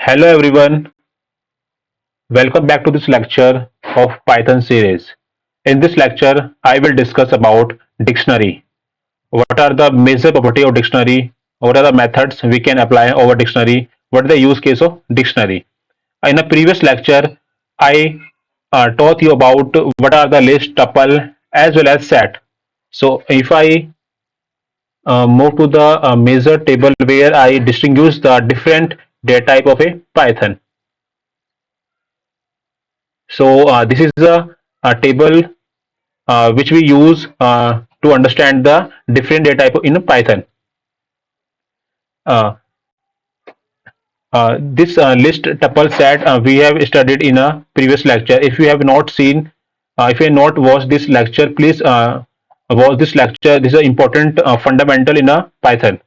Hello everyone, welcome back to this lecture of Python series. In this lecture, I will discuss about dictionary. What are the major property of dictionary? What are the methods we can apply over dictionary? What is the use case of dictionary? In a previous lecture, I taught you about what are the list, tuple as well as set. So if I move to the major table where I distinguish the different data type of a Python. So this is a table which we use to understand the different data type in Python. Uh, this list tuple set we have studied in a previous lecture. If you have not seen, if you have not watched this lecture, please watch this lecture. This is an important fundamental in a Python.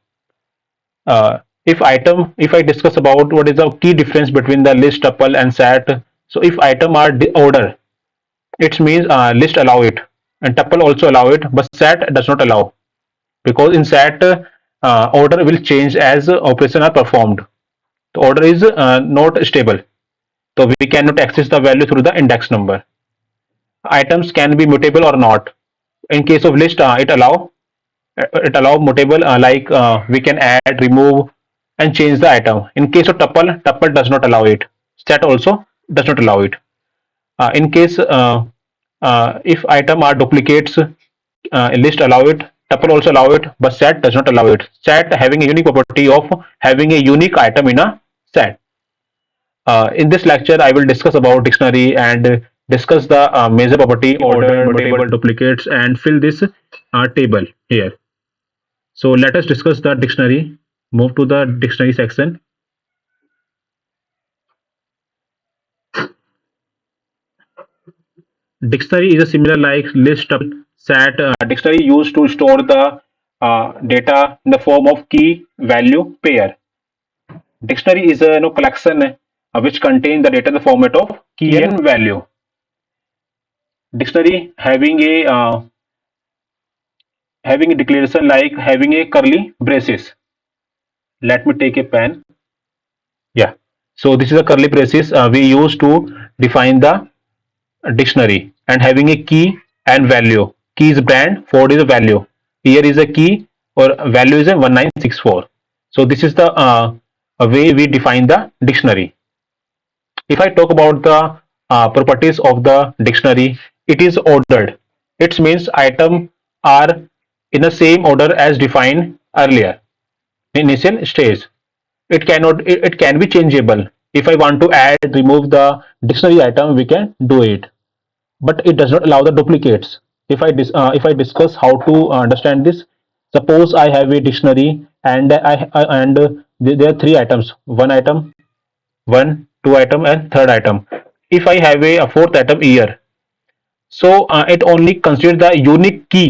If I discuss about what is the key difference between the list tuple and set. So if item are order, it means list allow it and tuple also allow it, but set does not allow, because in set order will change as operation are performed. The order is not stable, so we cannot access the value through the index number. Items can be mutable or not. In case of list, it allow mutable, like we can add, remove, and change the item. In case of tuple does not allow it. Set also does not allow it. In case if item are duplicates, list allow it, tuple also allow it, but set does not allow it. Set having a unique property of having a unique item in a set. In this lecture, I will discuss about dictionary and discuss the major property, order, mutable, duplicates, and fill this table here. So let us discuss the dictionary. Move to the dictionary section. Dictionary is a similar like list, tuple, set. Dictionary used to store the data in the form of key value pair. Dictionary is a collection which contain the data in the format of key and value. Dictionary having a declaration like having a curly braces. Let me take a pen. Yeah. So this is a curly braces we use to define the dictionary, and having a key and value. Key is brand, Ford is a value. Here is a key or value is a 1964. So this is the way we define the dictionary. If I talk about the properties of the dictionary, it is ordered. It means items are in the same order as defined earlier in initial stage. It can be changeable. If I want to add, remove the dictionary item, we can do it, but it does not allow the duplicates. If I discuss how to understand this, suppose I have a dictionary and there are three items, one, two item, and third item. If I have a fourth item here, so it only consider the unique key.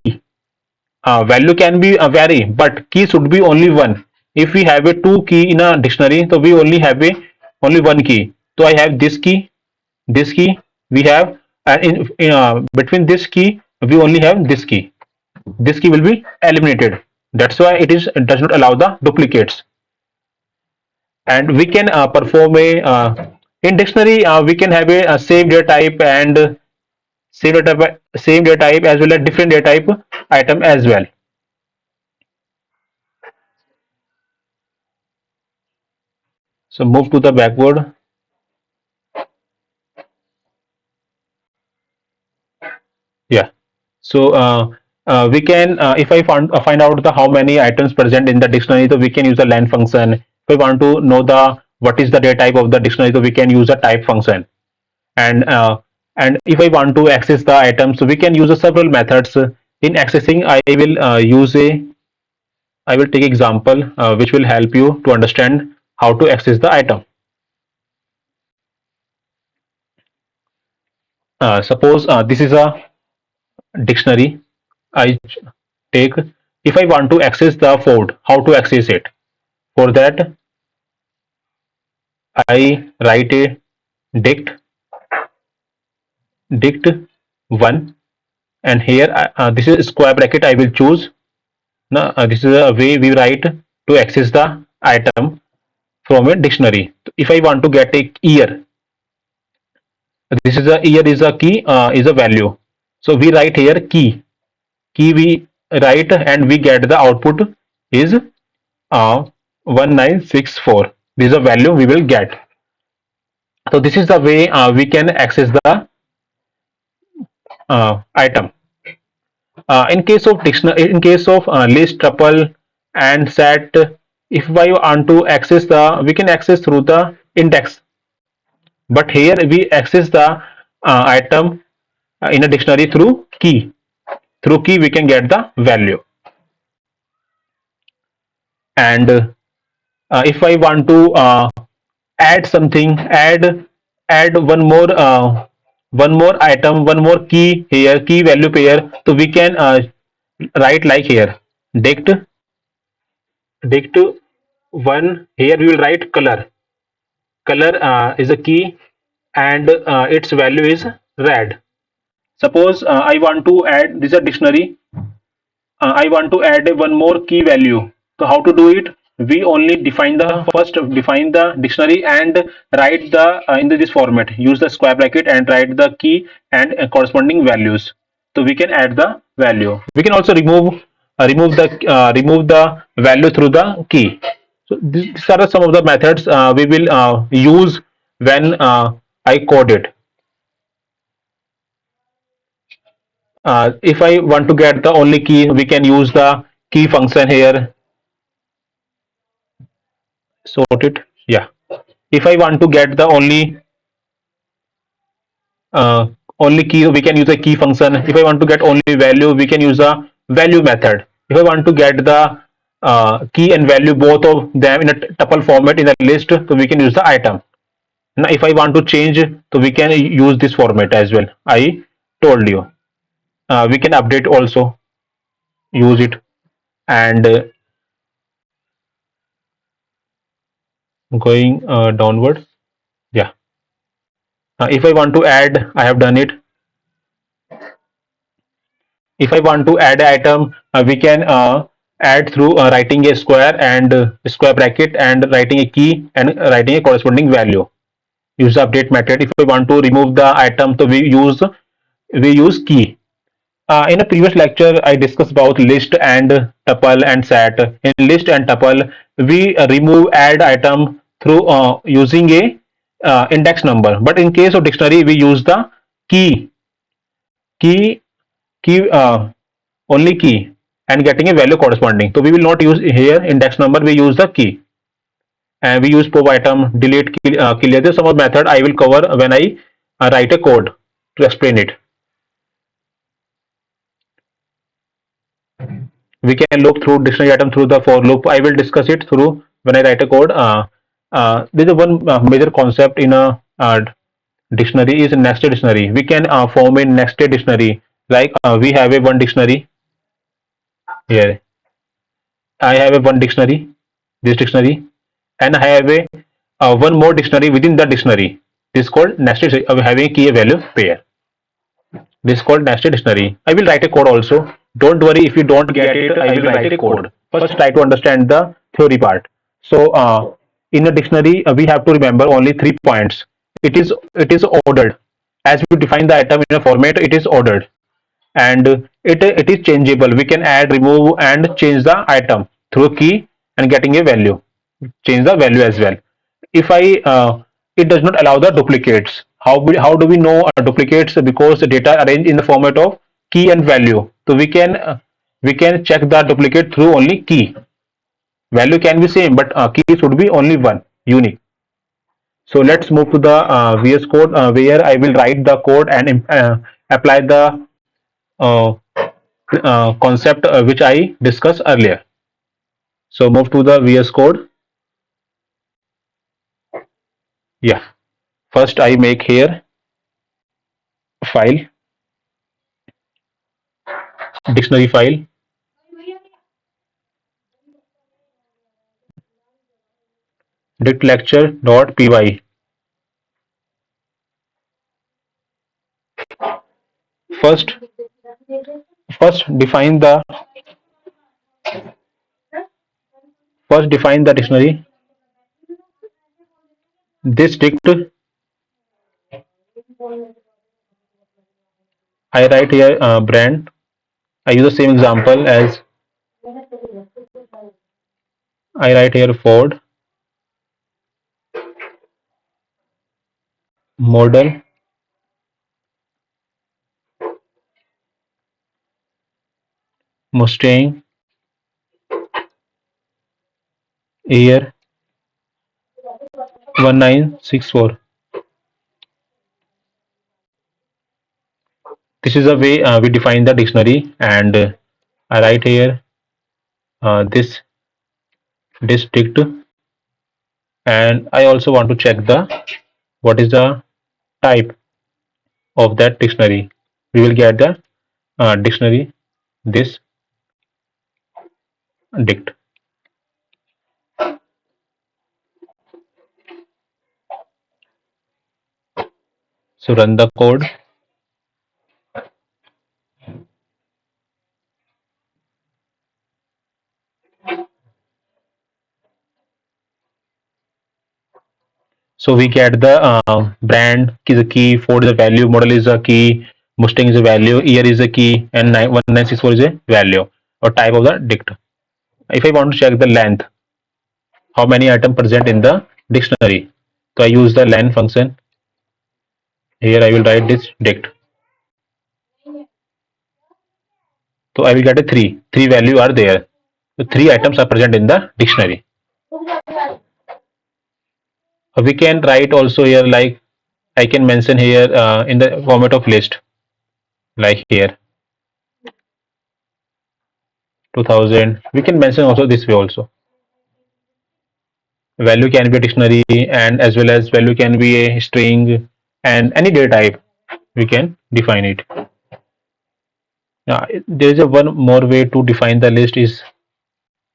Value can be vary, but key should be only one. If we have a two key in a dictionary, so we only have a only one key. So I have this key. We have between this key we only have this key. This key will be eliminated. That's why it does not allow the duplicates. And we can perform a in dictionary we can have a same data type and same data type as well as different data type item as well. So move to the backward. Yeah. So we can if I find out the how many items present in the dictionary, so we can use a len function. If we want to know the what is the data type of the dictionary, so we can use a type function. And if I want to access the items, so we can use several methods. In accessing, I will take example which will help you to understand how to access the item. Suppose this is a dictionary. I take, if I want to access the Ford, how to access it? For that, I write a dict one, and here this is square bracket I will choose. Now this is a way we write to access the item. from a dictionary. If I want to get a year, this is a year is a key, is a value. So we write here key we write and we get the output is 1964. This is a value we will get. So this is the way we can access the item. In case of dictionary, in case of list, tuple, and set, if I want to access the, we can access through the index. But here we access the item in a dictionary through key. Through key we can get the value. And if I want to add something, add one more item, one more key here, key value pair. So we can write like here, dict one. Here we will write color. Color is a key, and its value is red. Suppose I want to add, this is a dictionary. I want to add one more key value. So how to do it? We only define the first, define the dictionary and write the in this format. Use the square bracket and write the key and corresponding values. So we can add the value. We can also remove the value through the key. So these are some of the methods we will use when I code it. If I want to get the only key, we can use the key function here. Sort it. Yeah. If I want to get the only key, we can use a key function. If I want to get only value, we can use a value method. If I want to get the key and value both of them in a tuple format in a list, so we can use the item. Now if I want to change, so we can use this format as well. I told you. We can update also, use it. And going downward. Yeah. If I want to add, I have done it. If I want to add an item, we can add through writing a square and square bracket and writing a key and writing a corresponding value. Use the update method. If we want to remove the item, so we use key. In a previous lecture, I discussed about list and tuple and set. In list and tuple, we remove add item through using a index number. But in case of dictionary, we use the key, key, key, only key, and getting a value corresponding. So we will not use here index number. We use the key, and we use pop item, delete, clear. This some of method I will cover when I write a code to explain it. We can look through dictionary item through the for loop. I will discuss it through when I write a code. There is one major concept in a dictionary is nested dictionary. We can form a nested dictionary. Like we have a one dictionary here. I have a one dictionary, this dictionary, and I have a one more dictionary within the dictionary. This is called nested. Having a key value pair. This is called nested dictionary. I will write a code also. Don't worry if you don't get it. I will write a code. First, try to understand the theory part. So, in a dictionary, we have to remember only 3 points. It is ordered. As we define the item in a format, it is ordered, and it is changeable. We can add, remove, and change the item through a key and getting a value. Change the value as well. If I it does not allow the duplicates. How do we know duplicates? Because the data arranged in the format of key and value. So we can check the duplicate through only key. Value can be same, but key should be only one, unique. So let's move to the VS Code where I will write the code and apply the uh, concept which I discussed earlier. So move to the VS Code. Yeah. First I make here file, dictionary file, dict lecture.py. First, first define the first define the dictionary. This dict, I write here brand. I use the same example as I write here Ford, model, Mustang, year 1964. This is the way we define the dictionary, and I write here this district, and I also want to check the what is the type of that dictionary. We will get the dictionary this dict. So run the code. So we get the brand is a key, Ford is a value, model is a key, Mustang is a value, year is a key, and 1964 is a value or type of the dict. If I want to check the length, how many items present in the dictionary, so I use the len function. Here I will write this dict. So I will get a three value are there. So three items are present in the dictionary. We can write also here, like I can mention here in the format of list, like here 2000. We can mention also this way also. Value can be a dictionary, and as well as value can be a string, and any data type we can define it. There is a one more way to define the list is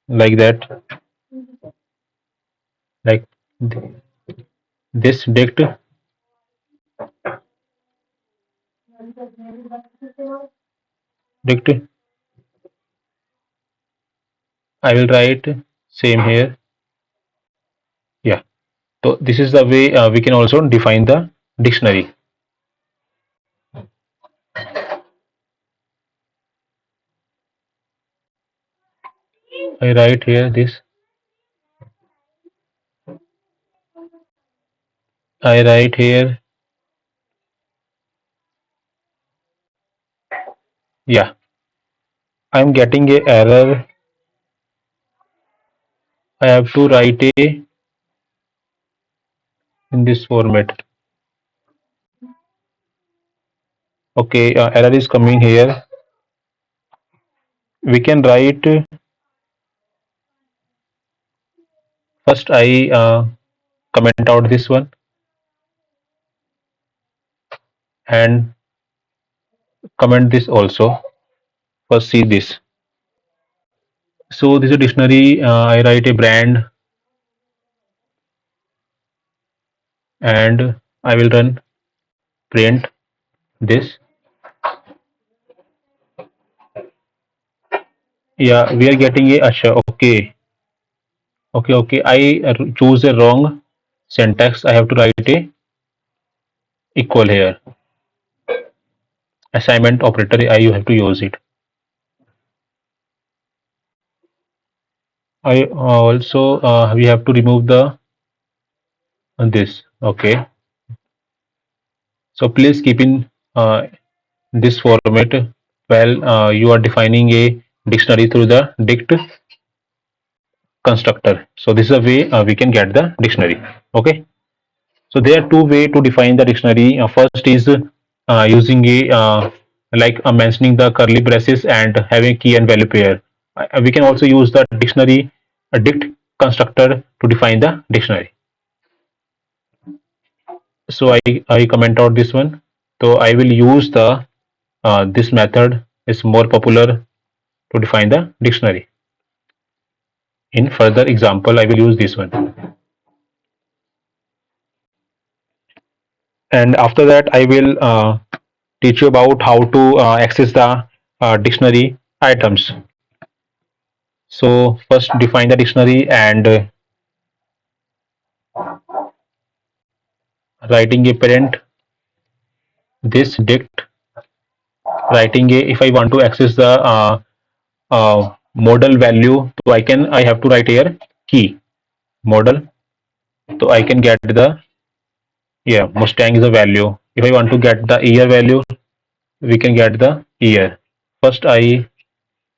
like that, like this dict dict. I will write same here. Yeah. So this is the way we can also define the dictionary. I write here this. I write here. Yeah. I'm getting a error. I have to write a in this format. Okay, error is coming here. We can write first. I comment out this one and comment this also. First, see this. So this is a dictionary. I write a brand and I will run print this. Yeah, we are getting a Asha. Okay, okay. I choose a wrong syntax. I have to write a equal here. Assignment operator. I you have to use it. I also we have to remove the this. Okay. So please keep in this format while you are defining a dictionary through the dict constructor. So this is a way we can get the dictionary. Okay. So there are two way to define the dictionary. First is using a like mentioning the curly braces and having key and value pair. We can also use the dictionary dict constructor to define the dictionary. So I comment out this one. So I will use the this method is more popular to define the dictionary. In further example, I will use this one. And after that, I will teach you about how to access the dictionary items. So first define the dictionary and writing a parent this dict, writing a, if I want to access the model value, so I have to write here key model, so I can get the, yeah, Mustang is a value. If I want to get the year value, we can get the year. First I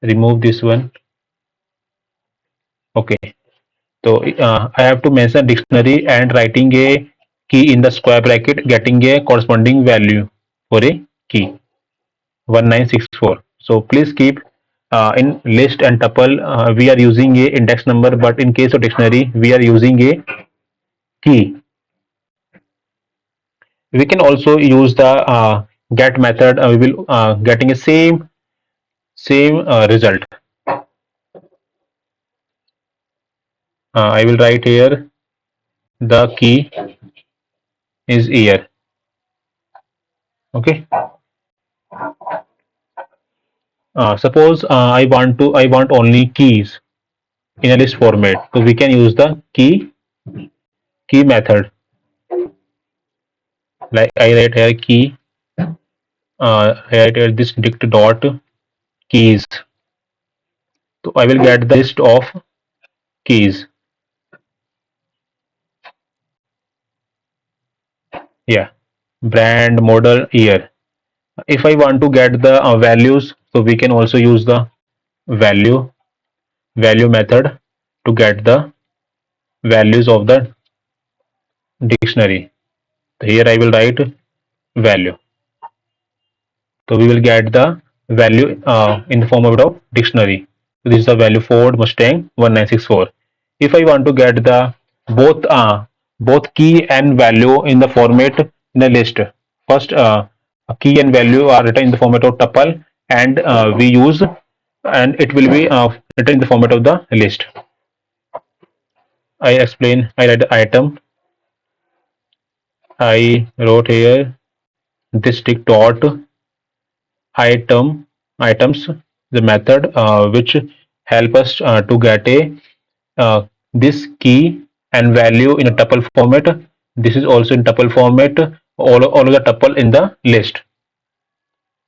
remove this one. Okay, so I have to mention dictionary and writing a key in the square bracket, getting a corresponding value for a key 1964. So please keep in list and tuple we are using a index number, but in case of dictionary we are using a key. We can also use the get method. We will getting a same result. I will write here the key is year. Okay. Suppose I want only keys in a list format, so we can use the key method. Like I write here key. I write here this dict dot keys. So I will get the list of keys. Yeah, brand, model, year. If I want to get the values, so we can also use the value method to get the values of the dictionary. So here I will write value. So we will get the value in the form of dictionary. So this is the value Ford Mustang 1964. If I want to get the both key and value in the format in the list, first a key and value are written in the format of tuple, and we use, and it will be written in the format of the list. I explain. I write the item. I wrote here district dot items, the method which help us to get a this key and value in a tuple format. This is also in tuple format, all of the tuple in the list.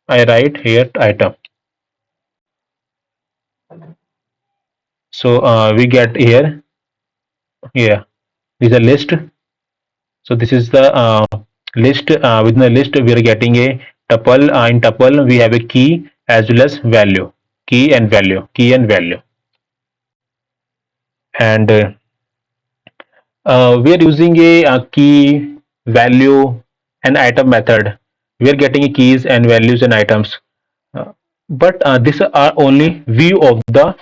I write here item. So we get here, yeah, this is a list. So this is the list. Within the list we are getting a tuple. In tuple we have a key as well as value, key and value. And we are using a key, value, and item method. We are getting a keys and values and items. But these are only view of the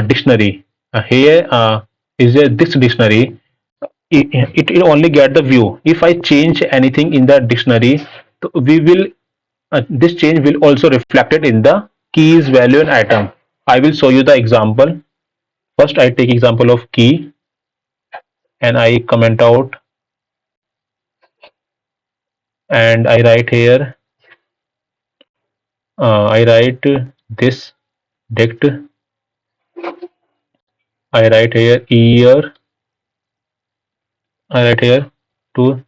dictionary. Here is this dictionary. It will only get the view. If I change anything in the dictionary, so we will this change will also reflected in the keys, value, and item. I will show you the example. First, I take example of key and I comment out, and I write here. I write this dict. I write here year. I write here to.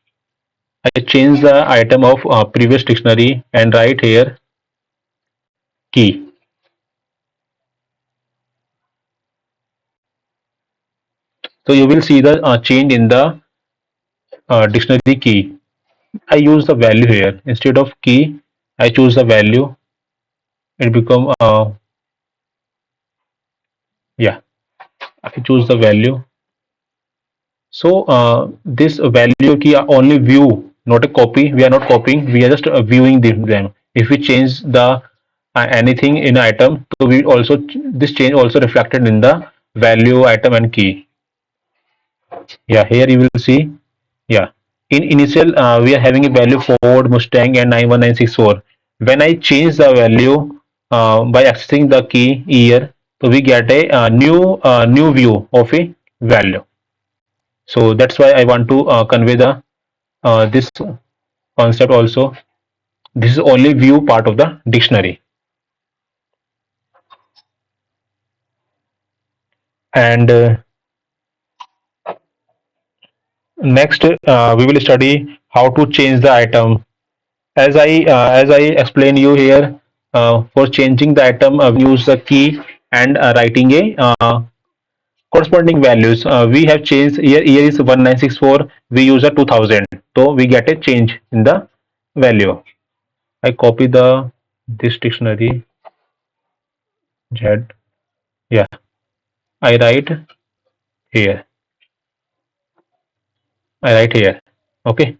I change the item of previous dictionary and write here key. So you will see the change in the dictionary key. I use the value here instead of key. I choose the value. It become yeah. I choose the value. So this value key are only view, not a copy. We are not copying. We are just viewing them. If we change the anything in item, so we also this change also reflected in the value, item, and key. Yeah, here you will see. Yeah, in initial we are having a value Ford Mustang and 91964. When I change the value by accessing the key year, so we get a new view of a value. So that's why I want to convey the this concept also. This is only view part of the dictionary. And next we will study how to change the item. As I explain you here, for changing the item, we use the key and writing a corresponding values. We have changed here. Here is 1964. We use a 2000, so we get a change in the value. I copy the this dictionary Z. Yeah, I write here. I write here. Okay.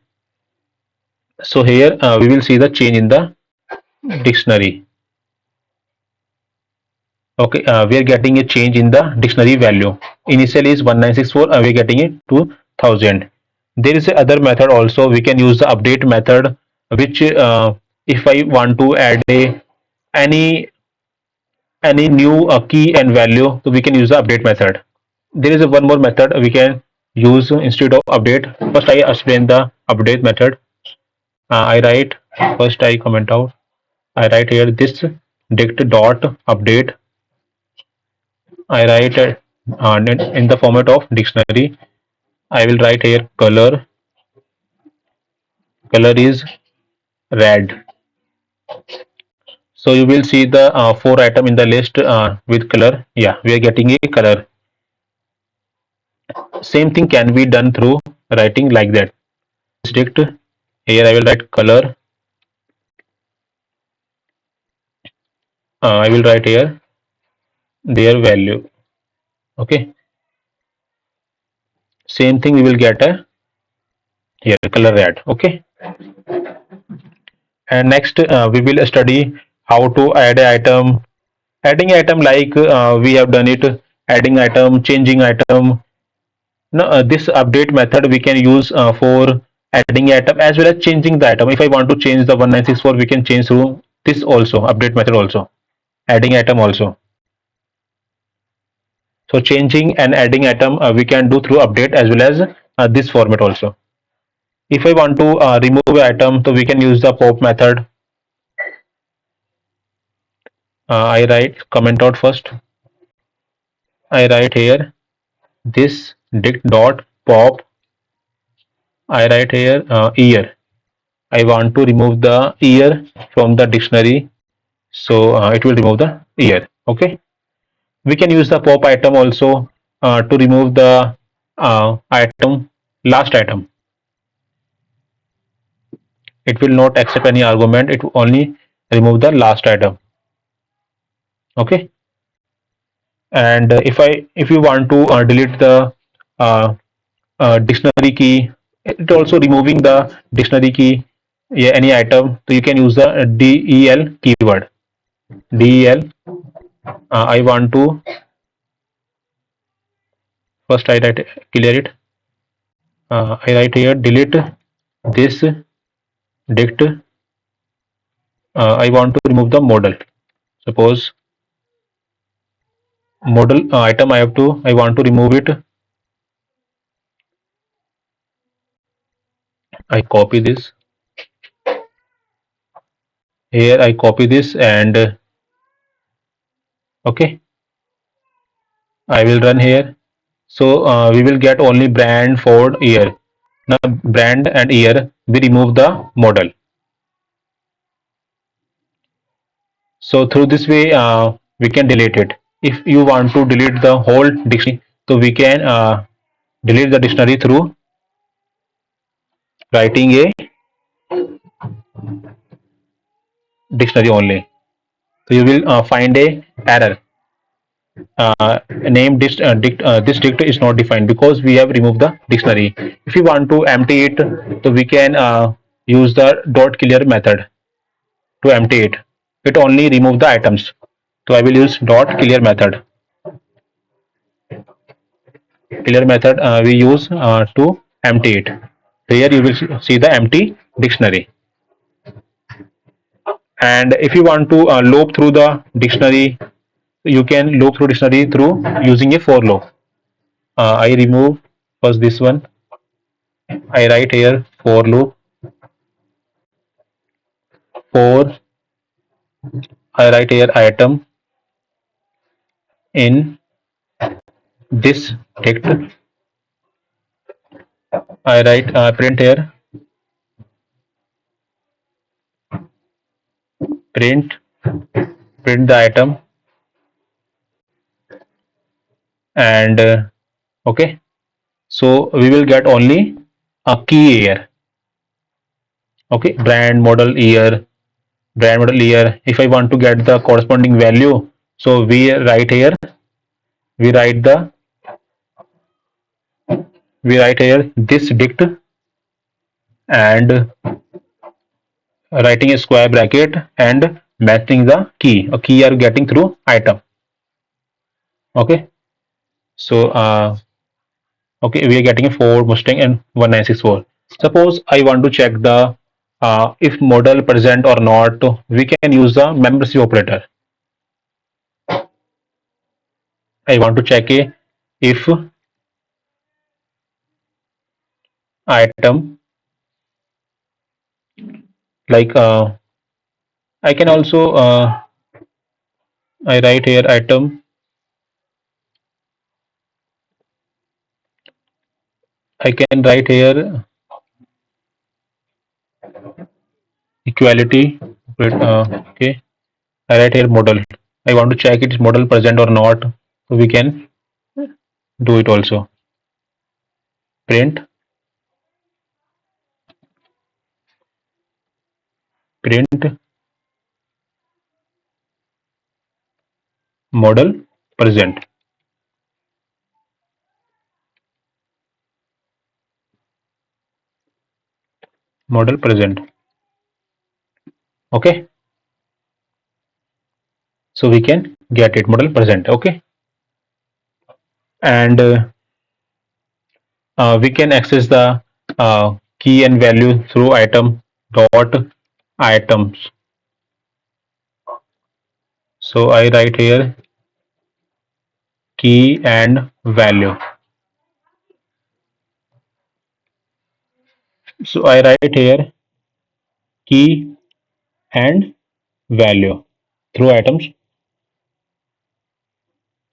So here we will see the change in the dictionary. Okay, we are getting a change in the dictionary value. Initially is 1964, we are getting it 2000. There is a other method also. We can use the update method, which if I want to add any new key and value, so we can use the update method. There is a one more method we can use instead of update. First I explain the update method. I write, first I comment out. I write here this dict dot update. I write in the format of dictionary. I will write here color. Color is red. So you will see the four item in the list with color. Yeah, we are getting a color. Same thing can be done through writing like that. Dict. Here I will write color. I will write here their value. Okay. Same thing we will get a here color red. Okay. And next we will study how to add an item. Adding item like we have done it. Adding item, changing item. No, this update method we can use for adding item as well as changing the item. If I want to change the 1964, we can change through this also, update method also, adding item also. So changing and adding item we can do through update as well as this format also. If I want to remove item, so we can use the pop method. I write comment out first. I write here this dict dot pop. I write here year. I want to remove the year from the dictionary, so it will remove the year. Okay, we can use the pop item also to remove the item, last item. It will not accept any argument, it will only remove the last item. Okay, and if you want to delete the uh, dictionary key, it also removing the dictionary key, yeah, any item, so you can use the del keyword. Del I want to first I write clear it. I write here delete this dict. I want to remove the model. Suppose model item I want to remove it. I copy this. Here I copy this and okay, I will run here. So we will get only brand, Ford, year. Now brand and year, we remove the model. So through this way we can delete it. If you want to delete the whole dictionary, so we can delete the dictionary through writing a dictionary only. So you will find a error. Name this dict is not defined because we have removed the dictionary. If you want to empty it, so we can use the dot clear method to empty it. It only remove the items. So I will use dot clear method. Clear method we use to empty it. Here you will see the empty dictionary. And if you want to loop through the dictionary, you can loop through dictionary through using a for loop. I remove first this one. I write here for loop for. I write here item in this dict. I write print here print print the item, and okay, so we will get only a key here. Okay, brand model year. If I want to get the corresponding value, so we write the we write here this dict, and writing a square bracket and matching the key. A key are getting through item. Okay, so okay, we are getting a Ford Mustang and 1964. Suppose I want to check the if model present or not, we can use the membership operator. I want to check a if item, like I can also I write here item, I can write here equality, okay, I write here model. I want to check its model present or not, so we can do it also. Print print model present. Model present. Okay, so we can get it model present. Okay, and we can access the key and value through item dot items. So I write here key and value. So I write here key and value through items.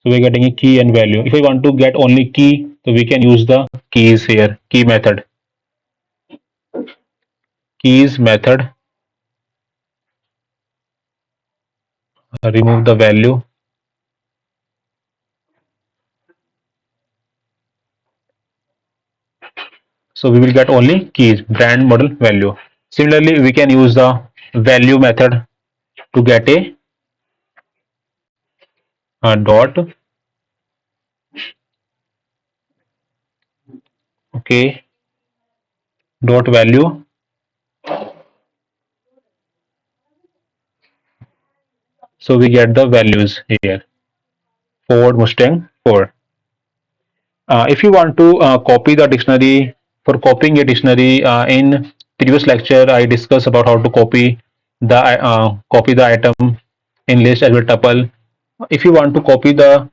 So we're getting a key and value. If I want to get only key, so we can use the keys here, key method. Keys method, remove the value. So we will get only keys, brand model value. Similarly, we can use the value method to get a dot, okay, dot value. So we get the values here. Ford Mustang 4. If you want to copy the dictionary, for copying a dictionary, in previous lecture I discussed about how to copy the item in list as well tuple. If you want to copy the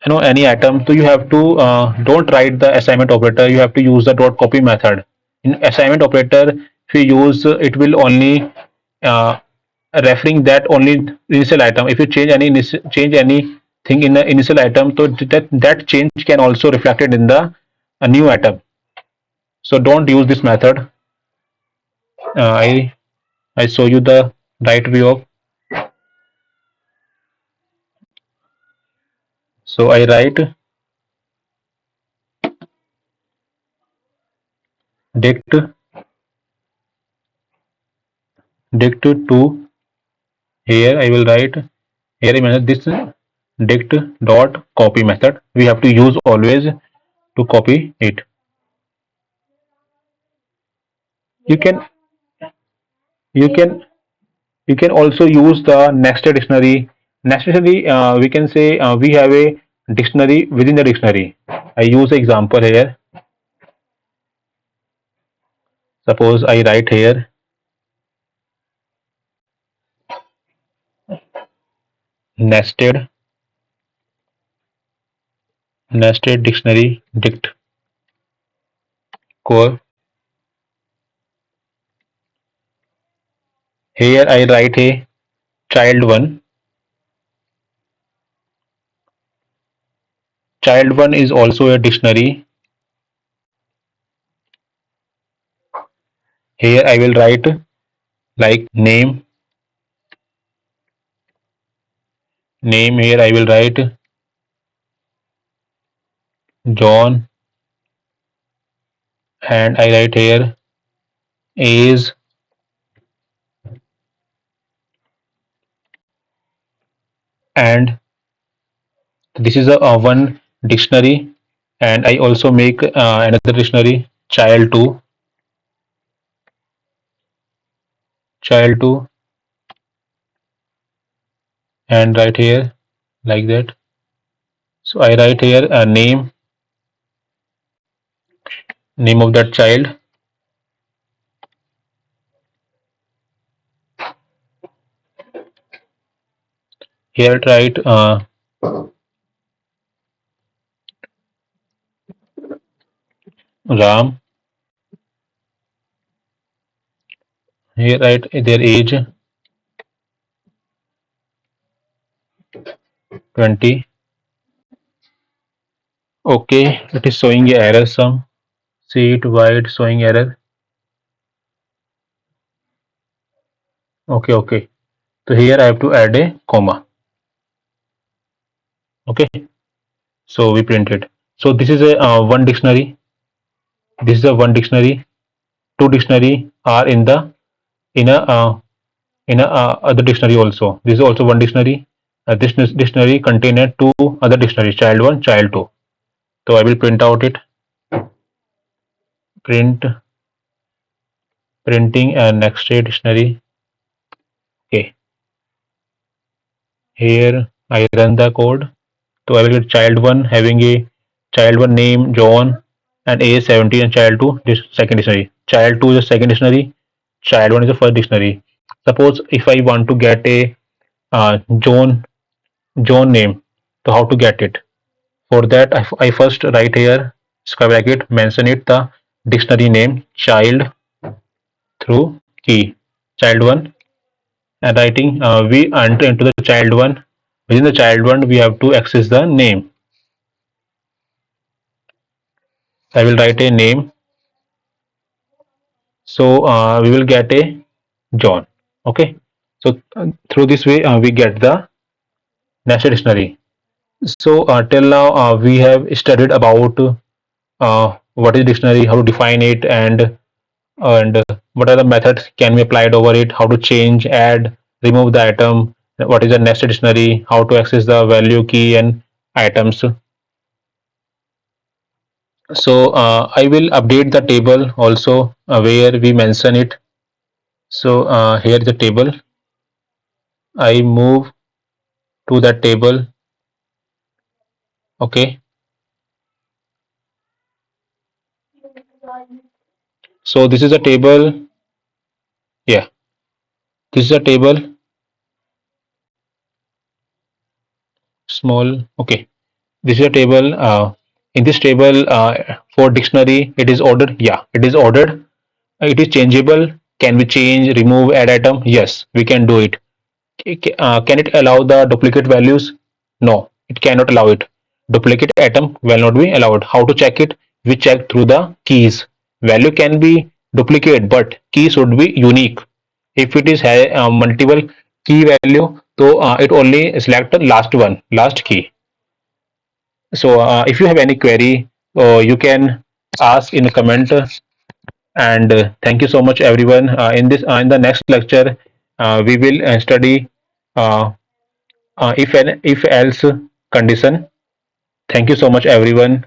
any item, so you have to don't write the assignment operator, you have to use the dot copy method. In assignment operator, if you use it will only uh, referring that only initial item. If you change anything in the initial item, so that change can also reflected in the a new item. So don't use this method. I show you the right way of. So I write dict to, here I will write here in this dict dot copy method. We have to use always to copy it. You can you can you can also use the nested dictionary. Nested dictionary, we can say we have a dictionary within the dictionary. I use example here. Suppose I write here nested dictionary dict core. Here I write a child one. Child one is also a dictionary. Here I will write like name Name here I will write John, and I write here is, and this is a one dictionary, and I also make another dictionary child 2, and write here like that. So I write here a name of that child. Here I write Ram. Here write their age 20. Okay, it is showing a error some. See it wide showing error. Okay, okay. So here I have to add a comma. Okay, so we print it. So this is a one dictionary. This is a one dictionary. Two dictionary are in a other dictionary also. This is also one dictionary. This dictionary contain two other dictionaries, child 1, child 2. So I will print out it. Printing and next dictionary. Okay, here I run the code. So I will get child 1 having a child 1 name John and age 17, and child 2 this second dictionary. Child 2 is the second dictionary. Child 1 is the first dictionary. Suppose if I want to get a John name, so how to get it? For that I first write here square bracket, mention it the dictionary name child through key child 1, and writing we enter into the child 1. Within the child 1 we have to access the name. I will write a name, so we will get a John. Okay, so through this way we get the nested dictionary. So till now we have studied about what is dictionary, how to define it, and what are the methods can be applied over it, how to change, add, remove the item, what is a nested dictionary, how to access the value, key, and items. So I will update the table also where we mention it. So here is the table. I move to that table. Okay, so this is a table. Yeah, this is a table. Small. Okay, this is a table. In this table for dictionary it is ordered. Yeah, it is ordered. It is changeable. Can we change, remove, add item? Yes, we can do it. Can it allow the duplicate values? No, it cannot allow it. Duplicate item will not be allowed. How to check it? We check through the keys. Value can be duplicate, but key should be unique. If it is multiple key value, so it only select the last one, last key. So if you have any query, you can ask in a comment. And thank you so much, everyone. In the next lecture, we will study if else condition. Thank you so much, everyone.